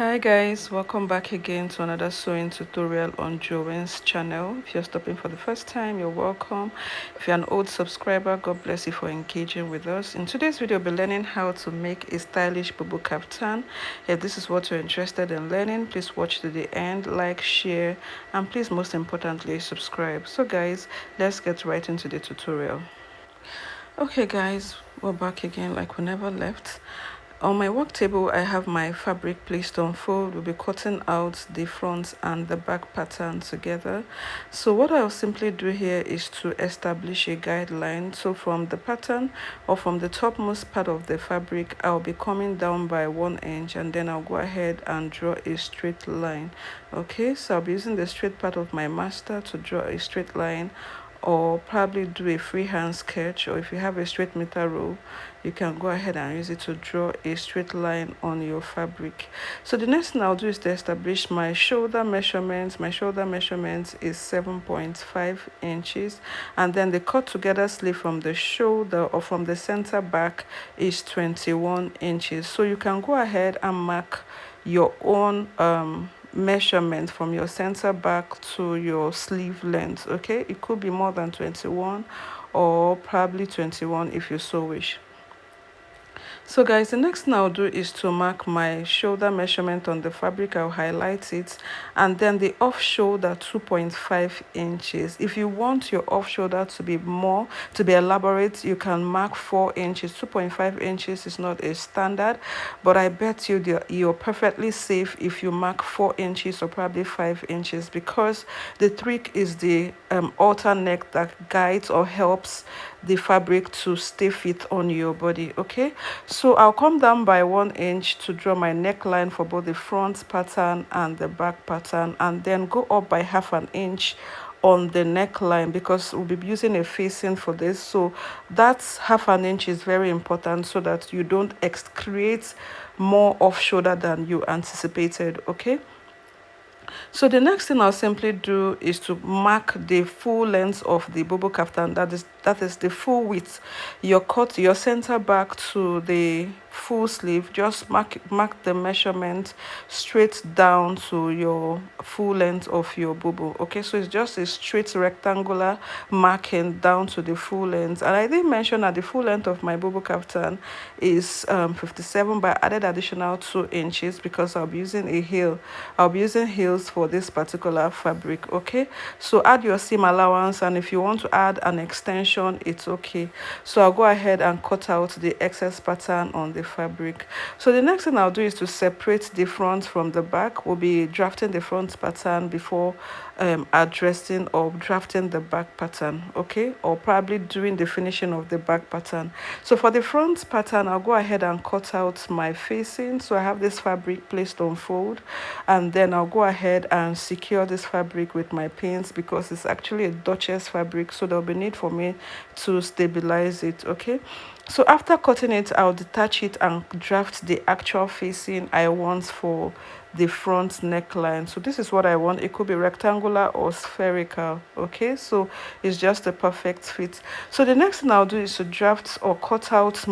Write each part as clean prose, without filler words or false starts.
Hi guys, welcome back again to another sewing tutorial on Joanne's channel. If you're stopping for the first time, you're welcome. If you're an old subscriber, God bless you for engaging with us. In today's video, we'll be learning how to make a stylish bubu kaftan. If this is what you're interested in learning, please watch to the end, like, share, and please most importantly subscribe. So guys, let's get right into the tutorial. Okay guys, we're back again like we never left. On my work table, I have my fabric placed on fold. We'll be cutting out the front and the back pattern together. So what I'll simply do here is to establish a guideline. So from the pattern or from the topmost part of the fabric, I'll be coming down by 1 inch, and then I'll go ahead and draw a straight line. Okay, so I'll be using the straight part of my master to draw a straight line, or probably do a freehand sketch, or if you have a straight meter rule, you can go ahead and use it to draw a straight line on your fabric. So the next thing I'll do is to establish my shoulder measurements. My shoulder measurement is 7.5 inches, and then the cut together sleeve from the shoulder or from the center back is 21 inches. So you can go ahead and mark your own measurement from your center back to your sleeve length. Okay, it could be more than 21 or probably 21 if you so wish. So guys, the next thing I'll do is to mark my shoulder measurement on the fabric. I'll highlight it, and then the off shoulder 2.5 inches. If you want your off shoulder to be elaborate, you can mark 4 inches. 2.5 inches is not a standard, but I bet you're perfectly safe if you mark 4 inches or probably 5 inches, because the trick is the outer neck that guides or helps the fabric to stay fit on your body. Okay, so I'll come down by 1 inch to draw my neckline for both the front pattern and the back pattern, and then go up by 1/2 inch on the neckline, because we'll be using a facing for this. So that's 1/2 inch is very important, so that you don't create more off shoulder than you anticipated. Okay, so the next thing I'll simply do is to mark the full length of the bubu kaftan. That is the full width. Your center back to the full sleeve. Just mark the measurement straight down to your full length of your bubu. Okay, so it's just a straight rectangular marking down to the full length. And I did mention that the full length of my bubu kaftan is 57, but I added additional 2 inches because I'll be using a heel. I'll be using heels for this particular fabric. Okay, so add your seam allowance, and if you want to add an extension, it's okay. So I'll go ahead and cut out the excess pattern on the fabric. So the next thing I'll do is to separate the front from the back. We'll be drafting the front pattern before addressing or drafting the back pattern. Okay, or probably doing the finishing of the back pattern. So for the front pattern, I'll go ahead and cut out my facing. So I have this fabric placed on fold, and then I'll go ahead and secure this fabric with my pins, because it's actually a Duchess fabric, so there'll be need for me to stabilize it. Okay, so after cutting it, I'll detach it and draft the actual facing I want for the front neckline. So this is what I want. It could be rectangular or spherical. Okay, so it's just a perfect fit. So the next thing I'll do is to draft or cut out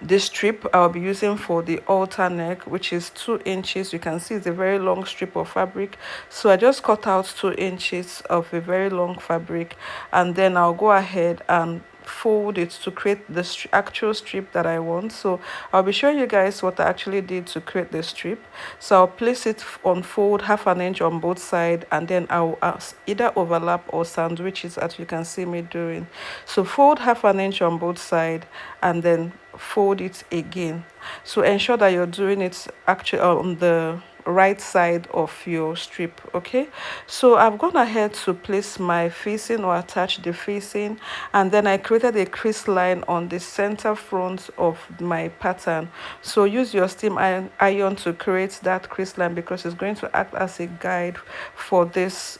this strip I'll be using for the altar neck, which is 2 inches. You can see it's a very long strip of fabric, so I just cut out 2 inches of a very long fabric, and then I'll go ahead and fold it to create the actual strip that I want. So I'll be showing you guys what I actually did to create the strip. So I'll place it on fold 1/2 inch on both sides, and then I'll either overlap or sandwich it, as you can see me doing. So fold 1/2 inch on both sides, and then fold it again. So ensure that you're doing it actually on the right side of your strip. Okay, so I've gone ahead to place my facing or attach the facing, and then I created a crease line on the center front of my pattern. So use your steam iron to create that crease line, because it's going to act as a guide for this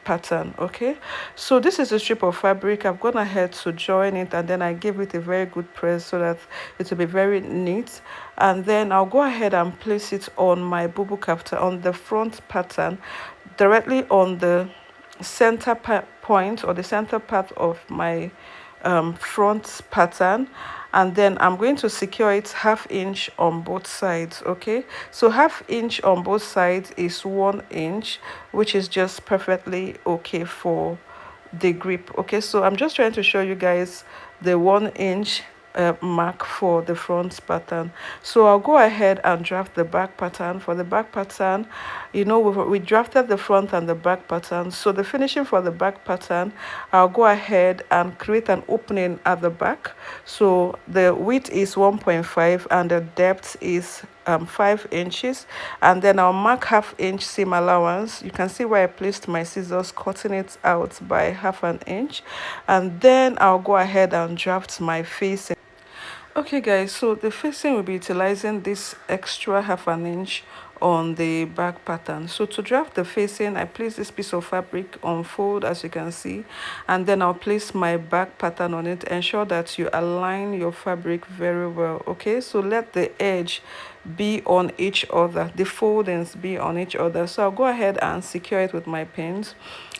pattern. Okay, so this is a strip of fabric. I've gone ahead to join it, and then I give it a very good press so that it will be very neat. And then I'll go ahead and place it on my bubu kaftan, on the front pattern, directly on the center point or the center part of my front pattern. and then I'm going to secure it 1/2 inch on both sides. Okay, so 1/2 inch on both sides is 1 inch, which is just perfectly okay for the grip. Okay, so I'm just trying to show you guys the 1 inch mark for the front pattern. So I'll go ahead and draft the back pattern. For the back pattern, you know, we drafted the front and the back pattern. So the finishing for the back pattern, I'll go ahead and create an opening at the back. So the width is 1.5 and the depth is 5 inches, and then I'll mark 1/2 inch seam allowance. You can see where I placed my scissors, cutting it out by 1/2 inch, and then I'll go ahead and draft my facing. Okay guys, so the facing will be utilizing this extra 1/2 inch on the back pattern. So to draft the facing, I place this piece of fabric on fold, as you can see, and then I'll place my back pattern on it. Ensure that you align your fabric very well. Okay, so let the edge be on each other, the foldings be on each other. So I'll go ahead and secure it with my pins.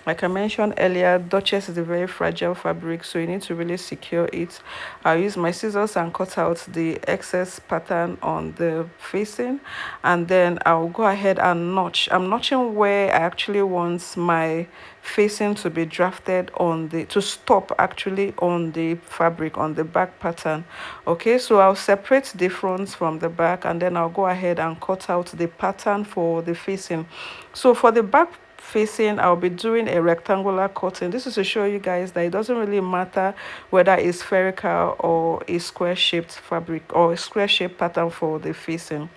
Like I mentioned earlier, Duchess is a very fragile fabric, so you need to really secure it. I'll use my scissors and cut out the excess pattern on the facing, and then I'll go ahead and notch. I'm notching where I actually want my facing to be drafted on the, to stop actually on the fabric, on the back pattern. Okay, so I'll separate the front from the back, and then I'll go ahead and cut out the pattern for the facing. So for the back facing, I'll be doing a rectangular cutting. This is to show you guys that it doesn't really matter whether it's spherical or a square shaped fabric or a square shaped pattern for the facing.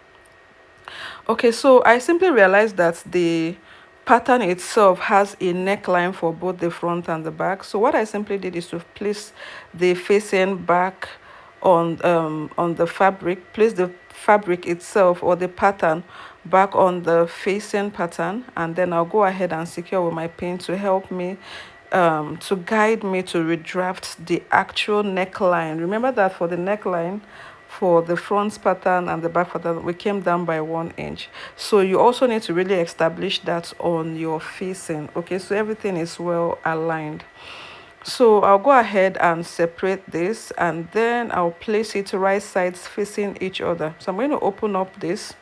Okay, so I simply realized that the pattern itself has a neckline for both the front and the back. So what I simply did is to place the facing back on the fabric, place the fabric itself or the pattern back on the facing pattern, and then I'll go ahead and secure with my pin to help me to guide me to redraft the actual neckline. Remember that for the neckline, for the front pattern and the back pattern, we came down by 1 inch. So you also need to really establish that on your facing. Okay, so everything is well aligned. So I'll go ahead and separate this, and then I'll place it right sides facing each other. So I'm going to open up this.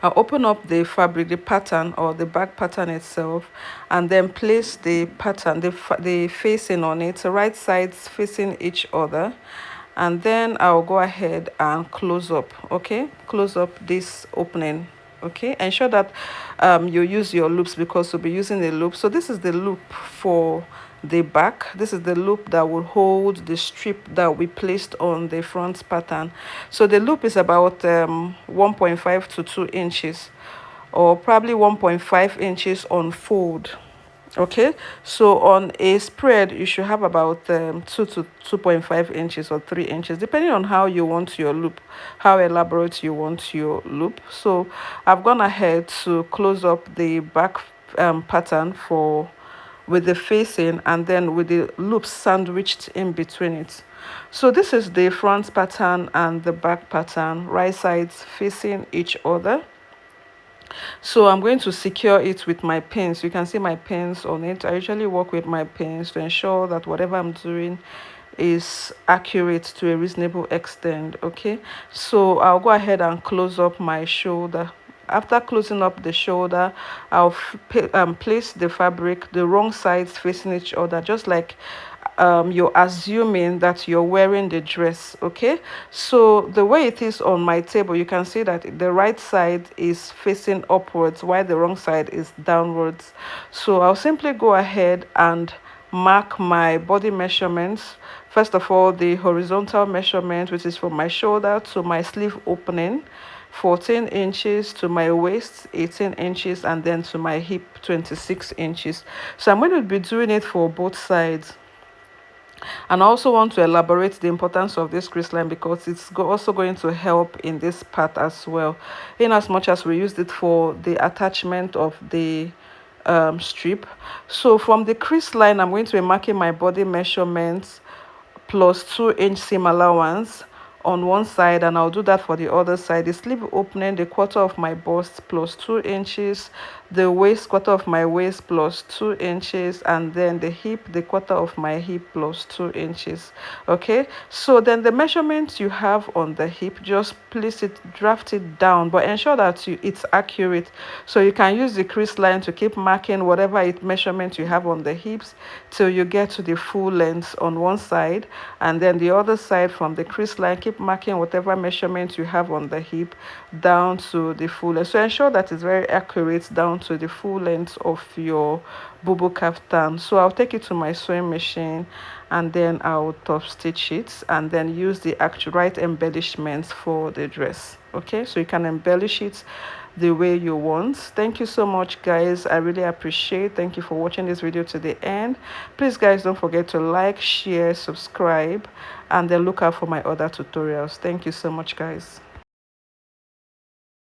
I'll open up the fabric, the pattern or the back pattern itself, and then place the pattern, the facing on it, so right sides facing each other. And then I'll go ahead and close up. Okay, close up this opening. Okay, ensure that you use your loops, because we'll be using a loop. So this is the loop for the back. This is the loop that will hold the strip that we placed on the front pattern. So the loop is about 1.5 to 2 inches, or probably 1.5 inches on fold. Okay, so on a spread you should have about 2 to 2.5 inches or 3 inches, depending on how you want your loop, how elaborate you want your loop. So I've gone ahead to close up the back pattern for with the facing, and then with the loops sandwiched in between it. So this is the front pattern and the back pattern, right sides facing each other. So I'm going to secure it with my pins. You can see my pins on it. I usually work with my pins to ensure that whatever I'm doing is accurate to a reasonable extent. Okay, so I'll go ahead and close up my shoulder. After closing up the shoulder, I'll place the fabric, the wrong sides facing each other, just like you're assuming that you're wearing the dress. Okay, so the way it is on my table, you can see that the right side is facing upwards while the wrong side is downwards. So I'll simply go ahead and mark my body measurements. First of all, the horizontal measurement, which is from my shoulder to my sleeve opening, 14 inches, to my waist 18 inches, and then to my hip 26 inches. So I'm going to be doing it for both sides. And I also want to elaborate the importance of this crease line, because it's also going to help in this part as well, in as much as we used it for the attachment of the strip. So from the crease line, I'm going to be marking my body measurements plus 2 inch seam allowance on one side, and I'll do that for the other side. The sleeve opening, the quarter of my bust plus 2 inches, the waist, quarter of my waist plus 2 inches, and then the hip, the quarter of my hip plus 2 inches. Okay, so then the measurement you have on the hip, just place it, draft it down, but ensure that it's accurate. So you can use the crease line to keep marking whatever measurement you have on the hips till you get to the full length on one side, and then the other side from the crease line, keep marking whatever measurement you have on the hip down to the full length. So ensure that it's very accurate down to the full length of your bubu kaftan. So I'll take it to my sewing machine, and then I'll top stitch it and then use the actual right embellishments for the dress. Okay, so you can embellish it the way you want. Thank you so much, guys. I really appreciate. Thank you for watching this video to the end. Please, guys, don't forget to like, share, subscribe, and then look out for my other tutorials. Thank you so much, guys.